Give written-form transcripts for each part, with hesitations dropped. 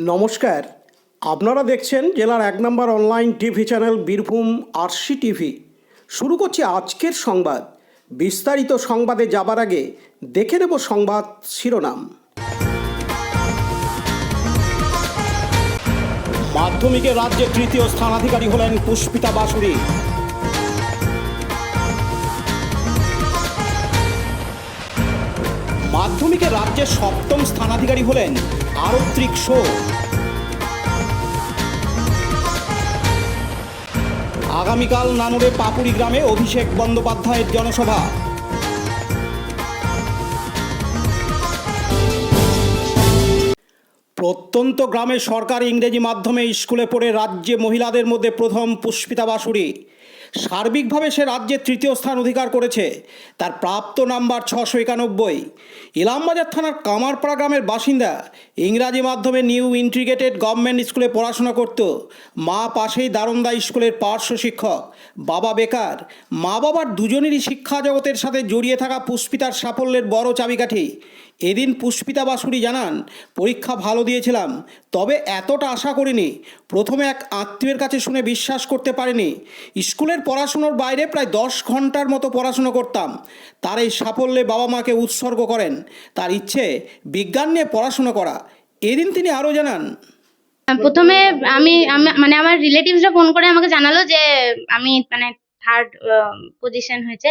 নমস্কার, আপনারা দেখছেন জেলার ১ নম্বর online TV channel Birbhum RC TV. শুরু করছি আজকের সংবাদ। বিস্তারিত সংবাদে যাবার আগে দেখে নেব সংবাদ শিরোনাম। মাধ্যমিকে রাজ্যে তৃতীয় স্থানাধিকারী হলেন পুষ্পিতা বাসুরি। মাধ্যমিকে রাজ্যের সপ্তম স্থানাধিকারী হলেন আরত্রিক শো। আগামীকাল নানুরে পাপুড়ি গ্রামে অভিষেক বন্দ্যোপাধ্যায়ের জনসভা। প্রত্যন্ত গ্রামে সরকারি ইংরেজি মাধ্যমে স্কুলে পড়ে রাজ্যে মহিলাদের মধ্যে প্রথম পুষ্পিতা বাসুরি। সার্বিকভাবে সে রাজ্যে তৃতীয় স্থান অধিকার করেছে। তার প্রাপ্ত নাম্বার 691। ইলামবাজার থানার কামারপাড়া গ্রামের বাসিন্দা। ইংরাজি মাধ্যমে নিউ ইন্টিগ্রেটেড গভর্নমেন্ট স্কুলে পড়াশোনা করত। মা পাশেই দারোন্দা স্কুলের পার্শ্ব শিক্ষক, বাবা বেকার। মা বাবার দুজনেরই শিক্ষা জগতের সাথে জড়িয়ে থাকা পুষ্পিতার সাফল্যের বড় চাবিকাঠি। এদিন পুষ্পিতা বাসুরি জানান, পরীক্ষা ভালো দিয়েছিলাম, তবে এতটা আশা করিনি। প্রথমে এক আত্মীয়ের কাছে শুনে বিশ্বাস করতে পারিনি। স্কুলের পড়াশুনোর বাইরে প্রায় 10 ঘন্টার মতো পড়াশুনো করতাম। তার এই সাফল্যে বাবা মাকে উৎসর্গ করেন। তার ইচ্ছে বিজ্ঞান নিয়ে পড়াশুনো করা। এদিন তিনি আরও জানান, প্রথমে আমি মানে আমার রিলেটিভসরা ফোন করে আমাকে জানালো যে আমি মানে 3rd পজিশন হয়েছে।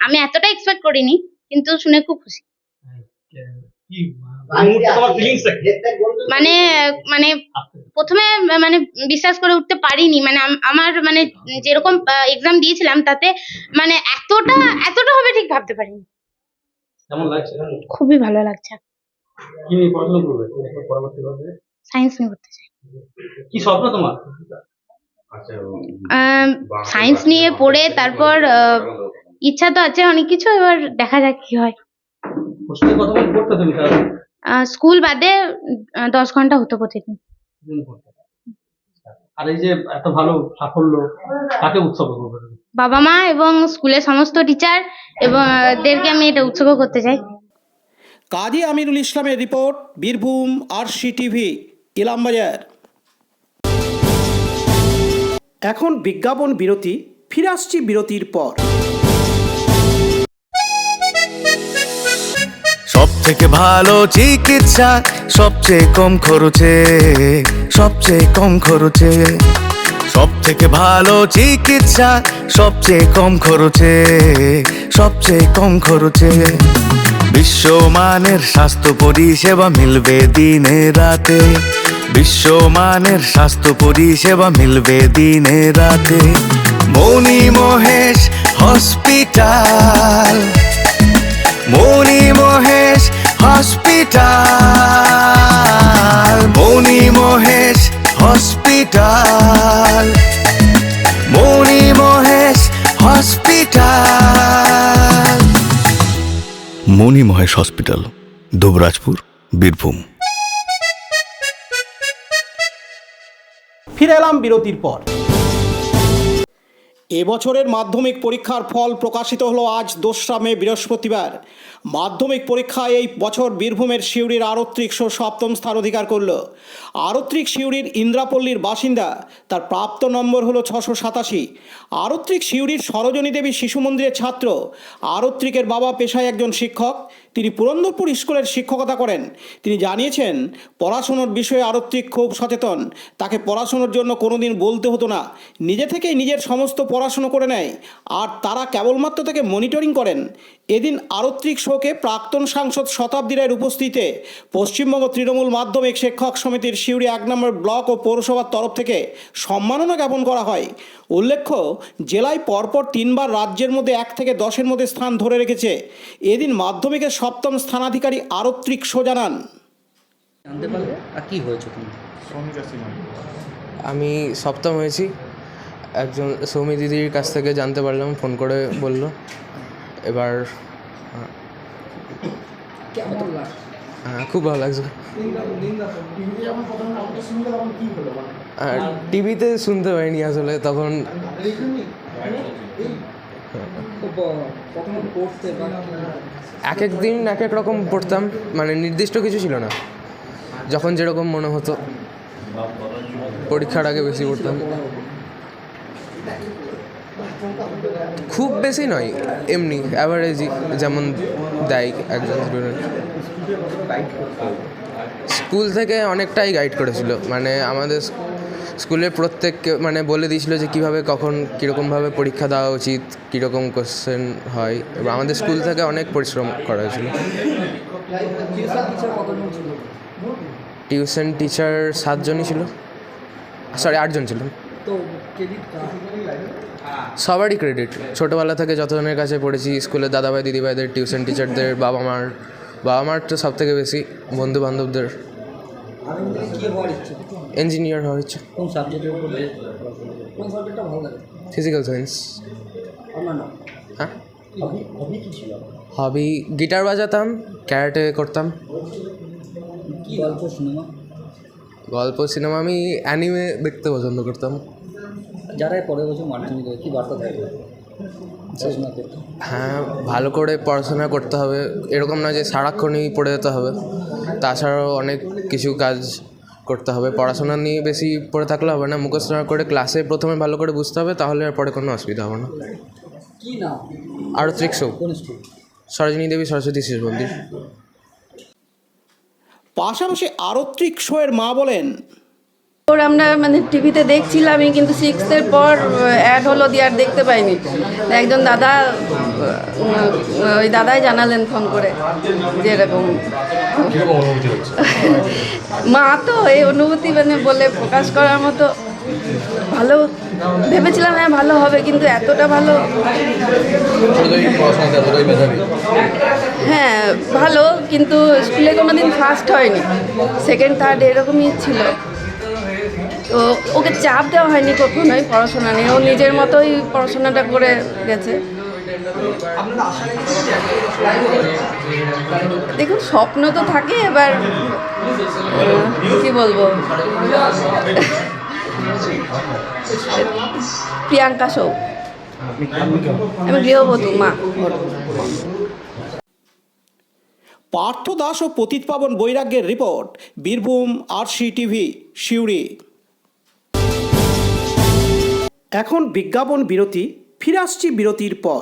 আমি এতটা এক্সপেক্ট করিনি, কিন্তু শুনে খুব খুশি। মানে মানে প্রথমে মানে বিশ্বাস করে উঠতে পারিনি। মানে আমার মানে যেরকম এক্সাম দিয়েছিলাম তাতে মানে এতটা হবে ঠিক ভাবতে পারিনি। কেমন লাগছে? খুবই ভালো লাগছে। কি নিয়ে পড়াশোনা করবে পরবর্তীকালে? সায়েন্স নিয়ে করতে চাই। কি স্বপ্ন তোমার? সায়েন্স নিয়ে পড়ে তারপর ইচ্ছা তো আছে অনেক কিছু, এবার দেখা যাক কি হয়। হোস্টেলে কতক্ষণ পড়তে তুমি সারাদিন? স্কুল বাদে 10 ঘন্টা হতো প্রতিদিন। আর এই যে এত ভালো সাফল্য, কাকে উৎসর্গ করবে? বাবা মা এবং স্কুলের সমস্ত টিচার এবং দেরকে আমি এটা উৎসর্গ করতে চাই। কাজী আমিরুল ইসলামের report, Birbhum RC TV, Ilambazar. এখন বিজ্ঞাপন বিরতি। ফিরে আসছি বিরতির পর। সব থেকে ভালো চিকিৎসা সবচেয়ে কম খরচে, সবচেয়ে কম খরচে। সব থেকে ভালো চিকিৎসা সবচেয়ে কম খরচে, সবচেয়ে কম খরচে। বিশ্বমানের স্বাস্থ্য পরিষেবা মিলবে দিনে রাতে, বিশ্বমানের স্বাস্থ্য পরিষেবা মিলবে দিনে রাতে। মণি মহেশ হসপিটাল, মণি মহেশ হসপিটাল, মণি মহেশ হসপিটাল, মণি মহেশ হসপিটাল। মণি মহেশ হসপিটাল, দুবরাজপুর, বীরভূম। ফিরে এলাম বিরতির পর। এবছরের মাধ্যমিক পরীক্ষার ফল প্রকাশিত হলো আজ 2রা মে বৃহস্পতিবার। মাধ্যমিক পরীক্ষায় এই বছর বীরভূমের সিউড়ির আরত্রিক শো 7ম স্থান অধিকার করল। আরত্রিক সিউড়ির ইন্দ্রাপল্লীর বাসিন্দা। তার প্রাপ্ত নম্বর হলো 687। আরত্রিক সিউড়ির সরোজনী দেবী শিশু মন্দিরের ছাত্র। আরত্রিকের বাবা পেশায় একজন শিক্ষক। তিনি পুরন্দরপুর স্কুলের শিক্ষকতা করেন। তিনি জানিয়েছেন, পড়াশোনার বিষয়ে আরত্রিক খুব সচেতন। তাকে পড়াশোনার জন্য কোনোদিন বলতে হতো না, নিজে থেকেই নিজের সমস্ত পড়াশুনো করে নেয়, আর তারা কেবলমাত্র তাকে মনিটরিং করেন। এদিন আরত্রিক শোকে প্রাক্তন সাংসদ শতাব্দী রায়ের উপস্থিতিতে পশ্চিমবঙ্গ তৃণমূল মাধ্যমিক শিক্ষক সমিতির সিউড়ি 1 নম্বর ব্লক ও পৌরসভার তরফ থেকে সম্মাননা জ্ঞাপন করা হয়। উল্লেখ্য, জেলায় পরপর 3বার রাজ্যের মধ্যে 1 থেকে 10-এর মধ্যে স্থান ধরে রেখেছে। এদিন মাধ্যমিকের 7ম স্থানাধিকারী আরত্রিক শো জানান, জানতে পারলে আর কি হয়েছে তুমি? আমি 7ম হয়েছি। একজন সৌমি দিদির কাছ থেকে জানতে পারলাম, ফোন করে বলল। এবার খুব ভালো লাগছে। টিভিতে শুনতে পাইনি আসলে তখন। এক এক দিন এক এক রকম পড়তাম, মানে নির্দিষ্ট কিছু ছিল না। যখন যেরকম মনে হতো, পরীক্ষার আগে বেশি পড়তাম। খুব বেশি নয়, এমনি অ্যাভারেজই যেমন দেয় একজন স্টুডেন্ট। স্কুল থেকে অনেকটাই গাইড করেছিল, মানে আমাদের স্কুলের প্রত্যেককে মানে বলে দিয়েছিল যে কীভাবে কখন কীরকমভাবে পরীক্ষা দেওয়া উচিত, কীরকম কোশ্চেন হয়, এবং আমাদের স্কুল থেকে অনেক পরিশ্রম করা হয়েছিল। টিউশন টিচার 7 জনই ছিল, 8 জন ছিল। সবারই ক্রেডিট, ছোটোবেলা থেকে যতজনের কাছে পড়েছি, স্কুলের দাদাভাই দিদিভাইদের, টিউশন টিচারদের, বাবা মার তো সব থেকে বেশি, বন্ধু বান্ধবদের। ইঞ্জিনিয়ার হওয়ার ইচ্ছা। কোন সাবজেক্টের উপর কোন সাবজেক্টটা ভালো লাগে? Physical science. হ্যাঁ, হবি কি ছিল? হবি গিটার বাজাতাম, ক্যারাটে করতাম। কি গল্প, সিনেমা? সিনেমা আমি অ্যানিমে দেখতে পছন্দ করতাম। যারা পরের বছর মাধ্যমিক দেবে, কি বার্তা থাকবে পড়াশোনা করতে? হ্যাঁ, ভালো করে পড়াশোনা করতে হবে, এরকম না যে সারাক্ষণই পড়ে যেতে হবে। তাছাড়াও অনেক কিছু কাজ করতে হবে। পড়াশোনা নিয়ে বেশি পড়ে থাকলে হবে না, মুখস্থ না করে ক্লাসে প্রথমে ভালো করে বুঝতে হবে, তাহলে আর পরে কোনো অসুবিধা হবে না। কি নাম? আরত্রিক শো, কোন স্কুল? সরোজিনী দেবী সরস্বতী শিশু মন্দির। পাশাপাশি আরত্রিক শো এর মা বলেন, ওর আমরা মানে টিভিতে দেখছিলামই, কিন্তু 6th পর অ্যাড হলো দিয়ে আর দেখতে পাইনি। একজন দাদা, ওই দাদাই জানালেন ফোন করে যে এরকম। মা তো এই অনুভূতি মানে বলে প্রকাশ করার মতো। ভালো ভেবেছিলাম, হ্যাঁ ভালো হবে, কিন্তু এতটা ভালো, হ্যাঁ ভালো, কিন্তু স্কুলে কোনোদিন ফার্স্ট হয়নি, সেকেন্ড থার্ড এরকমই ছিল। তো ওকে চাপ দেওয়া হয়নি কখনোই পড়াশোনা নিয়ে, ও নিজের মতোই পড়াশোনাটা করে গেছে। দেখুন, স্বপ্ন তো থাকে, এবার কি বলবো, প্রিয়াঙ্কা শো। আমি গৃহবধূ মা। পার্থ দাস ও পতিত পাবন বৈরাগ্যের report, Birbhum RC TV, Suri. এখন বিজ্ঞাপন বিরতি, ফিরে আসছি বিরতির পর।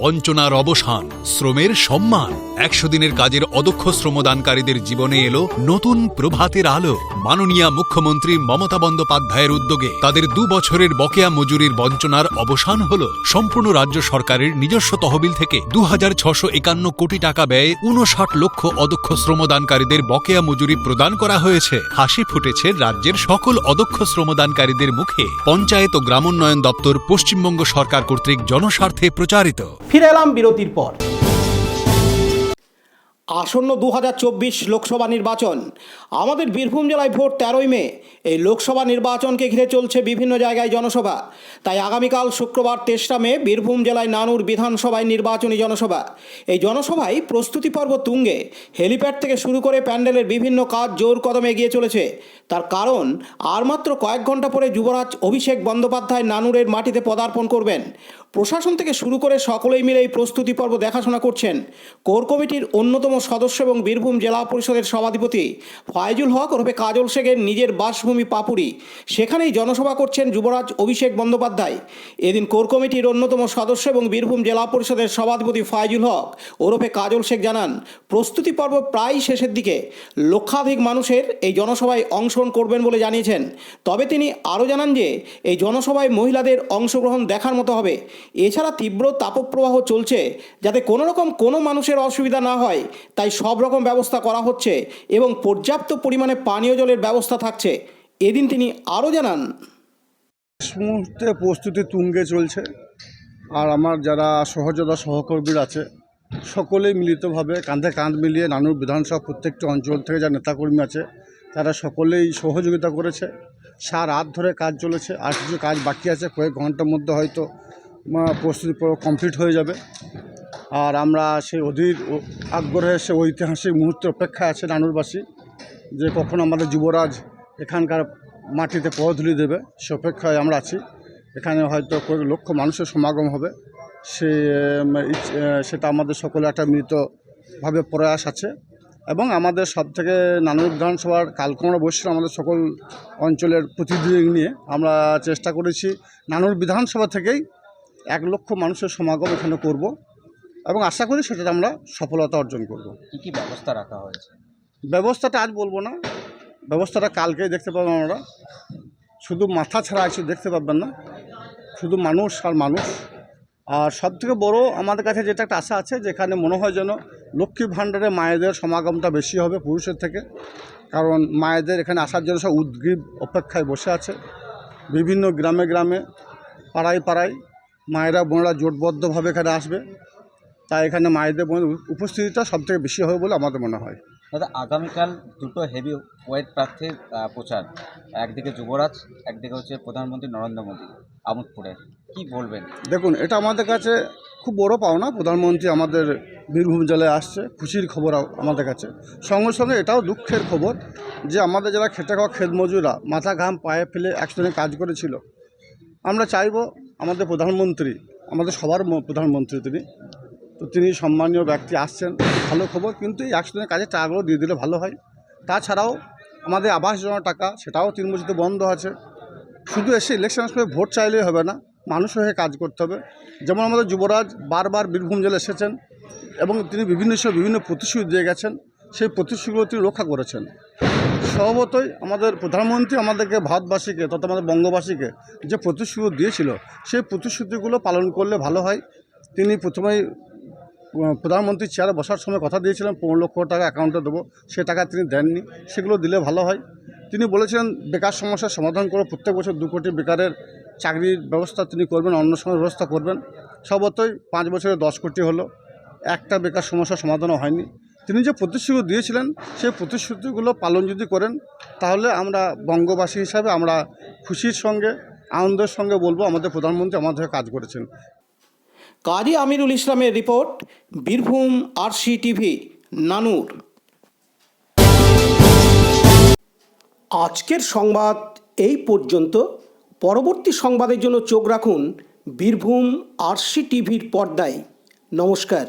বঞ্চনার অবসান, শ্রমের সম্মান। 100 দিনের কাজের অদক্ষ শ্রমদানকারীদের জীবনে এলো নতুন প্রভাতের আলো। মাননীয় মুখ্যমন্ত্রী মমতা বন্দ্যোপাধ্যায়ের উদ্যোগে তাদের 2 বছরের বকেয়া মজুরির বঞ্চনার অবসান হলো। সম্পূর্ণ রাজ্য সরকারের নিজস্ব তহবিল থেকে 2651 কোটি টাকা ব্যয়ে 59 লক্ষ অদক্ষ শ্রমদানকারীদের বকেয়া মজুরি প্রদান করা হয়েছে। হাসি ফুটেছে রাজ্যের সকল অদক্ষ শ্রমদানকারীদের মুখে। পঞ্চায়েত ও গ্রামোন্নয়ন দপ্তর, পশ্চিমবঙ্গ সরকার কর্তৃক জনস্বার্থে প্রচারিত। ফিরে এলাম বিরতির পর। আসন্ন 2024 লোকসভা নির্বাচন। আমাদের বীরভূম জেলায় ভোট 13ই মে। এই লোকসভা নির্বাচনকে ঘিরে চলছে বিভিন্ন জায়গায় জনসভা। তাই আগামীকাল শুক্রবার 23 মে বীরভূম জেলায় নানুর বিধানসভায় নির্বাচনী জনসভা। এই জনসভায় প্রস্তুতি পর্ব তুঙ্গে। হেলিপ্যাড থেকে শুরু করে প্যান্ডেলের বিভিন্ন কাজ জোর কদমে এগিয়ে চলেছে। তার কারণ, আর মাত্র কয়েক ঘন্টা পরে যুবরাজ অভিষেক বন্দ্যোপাধ্যায় নানুরের মাটিতে পদার্পণ করবেন। প্রশাসন থেকে শুরু করে সকলেই মিলে এই প্রস্তুতি পর্ব দেখাশোনা করছেন। কোর কমিটির অন্যতম সদস্য এবং বীরভূম জেলা পরিষদের সভাধিপতি ফায়জুল হক ওরফে কাজল শেখের নিজের বাসভূমি পাপুরি, সেখানেই জনসভা করছেন যুবরাজ অভিষেক বন্দ্যোপাধ্যায়। এদিন কোর কমিটির অন্যতম সদস্য এবং বীরভূম জেলা পরিষদের সভাধিপতি ফায়জুল হক ওরফে কাজল শেখ জানান, প্রস্তুতি পর্ব প্রায় শেষের দিকে। লক্ষাধিক মানুষের এই জনসভায় অংশগ্রহণ করবেন বলে জানিয়েছেন। তবে তিনি আরও জানান যে এই জনসভায় মহিলাদের অংশগ্রহণ দেখার মতো হবে। এছাড়া তীব্র তাপপ্রবাহ চলছে, যাতে কোনো মানুষের অসুবিধা না হয়, তাই সব রকম ব্যবস্থা করা হচ্ছে এবং পর্যাপ্ত পরিমাণে পানীয় জলের ব্যবস্থা থাকছে। এদিন তিনি আরও জানান, মুহূর্তে প্রস্তুতি তুঙ্গে চলছে, আর আমার যারা সহযোদ্ধা সহকর্মীরা আছে সকলেই মিলিতভাবে কাঁধে কাঁধ মিলিয়ে নানুর বিধানসভা প্রত্যেকটি অঞ্চল থেকে যা নেতাকর্মী আছে তারা সকলেই সহযোগিতা করেছে। সারাত ধরে কাজ চলেছে, আর কিছু কাজ বাকি আছে, কয়েক ঘন্টার মধ্যে হয়তো প্রস্তুতি কমপ্লিট হয়ে যাবে। আর আমরা সেই অধীর আগ্রহে সে ঐতিহাসিক মুহূর্তে অপেক্ষায় আছে নানুরবাসী, যে কখন আমাদের যুবরাজ এখানকার মাটিতে পদধূলি দেবে, সে অপেক্ষায় আমরা আছি। এখানে হয়তো কয়েক লক্ষ মানুষের সমাগম হবে, সেটা আমাদের সকলে একটা মিলিতভাবে প্রয়াস আছে। এবং আমাদের সব থেকে নানুর বিধানসভার কালকে আমরা বসছিলাম আমাদের সকল অঞ্চলের প্রতিনিধি নিয়ে আমরা চেষ্টা করেছি নানুর বিধানসভা থেকেই 1 লক্ষ মানুষের সমাগম এখানে করব এবং আশা করি সেটাতে আমরা সফলতা অর্জন করব। কী কী ব্যবস্থা রাখা হয়েছে? ব্যবস্থাটা আজ বলবো না, ব্যবস্থাটা কালকেই দেখতে পাবেন। আমরা শুধু মাথা ছাড়া কিছু দেখতে পাবেন না, শুধু মানুষ আর মানুষ। আর সবথেকে বড় আমাদের কাছে যেটা একটা আশা আছে, যেখানে মনে হয় যেন লক্ষ্মী ভাণ্ডারে মায়েদের সমাগমটা বেশি হবে পুরুষের থেকে, কারণ মায়েদের এখানে আসার জন্য সব উদ্গ্রীব অপেক্ষায় বসে আছে। বিভিন্ন গ্রামে গ্রামে পাড়ায় পাড়ায় মায়েরা বোনেরা জোটবদ্ধভাবে এখানে আসবে, তাই এখানে মায়েদের বোনের উপস্থিতিটা সবথেকে বেশি হবে বলে আমাদের মনে হয়। দাদা, আগামীকাল দুটো হেভি ওয়েট প্রার্থীর প্রচার, একদিকে যুবরাজ, একদিকে হচ্ছে প্রধানমন্ত্রী নরেন্দ্র মোদী আমোদপুরে, কি বলবেন? দেখুন, এটা আমাদের কাছে খুব বড় পাওনা। প্রধানমন্ত্রী আমাদের বীরভূম জেলায় আসছে, খুশির খবর আমাদের কাছে। সঙ্গে সঙ্গে এটাও দুঃখের খবর যে আমাদের যারা খেটে খাওয়া ক্ষেত মজুরা মাথা ঘাম পায়ে ফেলে একসঙ্গে কাজ করেছিল, আমরা চাইব আমাদের প্রধানমন্ত্রী, আমাদের সবার প্রধানমন্ত্রী তিনি সম্মানীয় ব্যক্তি আসছেন, ভালো খবর। কিন্তু এই একসঙ্গে কাজের টাকাগুলো দিয়ে দিলে ভালো হয়। তাছাড়াও আমাদের আবাস যোজনার টাকা, সেটাও 3 বছর বন্ধ আছে। শুধু এসে ইলেকশনের সময় ভোট চাইলেই হবে না, মানুষ হয়ে কাজ করতে হবে। যেমন আমাদের যুবরাজ বারবার বীরভূম জেলা এসেছেন এবং তিনি বিভিন্ন সময় বিভিন্ন প্রতিশ্রুতি দিয়ে গেছেন, সেই প্রতিশ্রুতিগুলো তিনি রক্ষা করেছেন। স্বভাবতই আমাদের প্রধানমন্ত্রী আমাদেরকে ভারতবাসীকে তথা আমাদের বঙ্গবাসীকে যে প্রতিশ্রুতি দিয়েছিল, সেই প্রতিশ্রুতিগুলো পালন করলে ভালো হয়। তিনি প্রথমেই প্রধানমন্ত্রী চেয়ারে বসার সময় কথা দিয়েছিলেন 15 লক্ষ টাকা অ্যাকাউন্টে দেবো, সে টাকা তিনি দেননি, সেগুলো দিলে ভালো হয়। তিনি বলেছিলেন বেকার সমস্যার সমাধান করে প্রত্যেক বছর 2 কোটি বেকারের চাকরির ব্যবস্থা তিনি করবেন, অন্য সময় ব্যবস্থা করবেন। স্বভাবতই 5 বছরে 10 কোটি হলো, একটা বেকার সমস্যার সমাধানও হয়নি। তিনি যে প্রতিশ্রুতি দিয়েছিলেন, সেই প্রতিশ্রুতিগুলো পালন যদি করেন, তাহলে আমরা বঙ্গবাসী হিসাবে আমরা খুশির সঙ্গে আনন্দের সঙ্গে বলবো আমাদের প্রধানমন্ত্রী আমাদের কাজ করেছেন। কাজী আমিরুল ইসলামের রিপোর্ট, বীরভূম RCTV, নানুর। আজকের সংবাদ এই পর্যন্ত। পরবর্তী সংবাদের জন্য চোখ রাখুন বীরভূম RCTVর পর্দায়। নমস্কার।